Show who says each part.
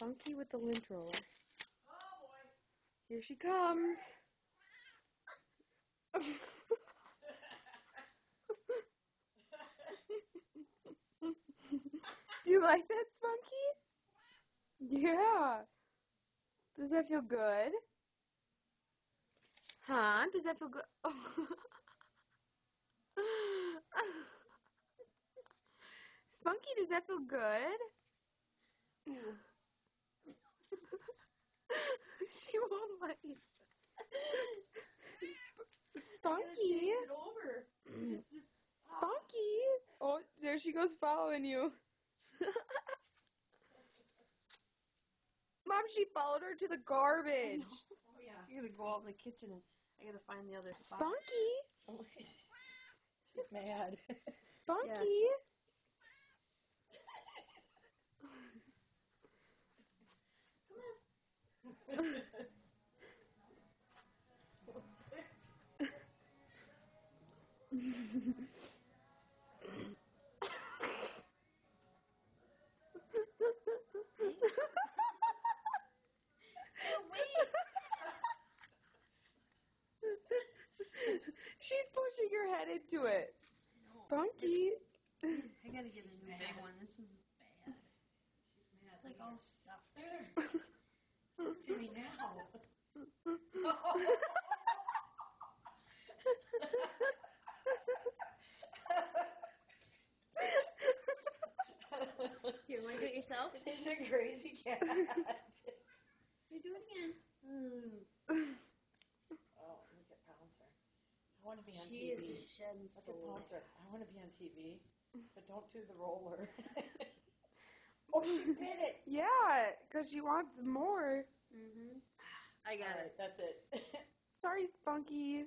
Speaker 1: Spunky with the lint roller.
Speaker 2: Oh boy.
Speaker 1: Here she comes. Do you like that, Spunky? Yeah. Does that feel good? Huh? Does that feel good? Spunky, does that feel good? She won't let you. Spunky.
Speaker 2: Change it over. It's just
Speaker 1: Spunky. Oh, there she goes following you. Mom, she followed her to the garbage.
Speaker 2: Oh yeah. You gotta go out in the kitchen and I gotta find the other spot.
Speaker 1: Spunky.
Speaker 2: Oh, she's mad.
Speaker 1: Spunky.
Speaker 2: Come on.
Speaker 1: She's pushing her head into it. Spunky.
Speaker 2: I gotta get a new big one. This is bad. She's mad. It's like all stuffed. To me now. Here, want to do it yourself?
Speaker 3: She's a crazy cat.
Speaker 2: You do it again.
Speaker 3: Oh, look at Pouncer. I want to be on
Speaker 2: She
Speaker 3: TV.
Speaker 2: is just shedding
Speaker 3: Look at
Speaker 2: soul.
Speaker 3: Pouncer. I want to be on TV, but don't do the roller. Oh, she bit it.
Speaker 1: Yeah, because she wants more.
Speaker 2: I got
Speaker 3: All
Speaker 2: it.
Speaker 3: right, that's it.
Speaker 1: Sorry, Spunky.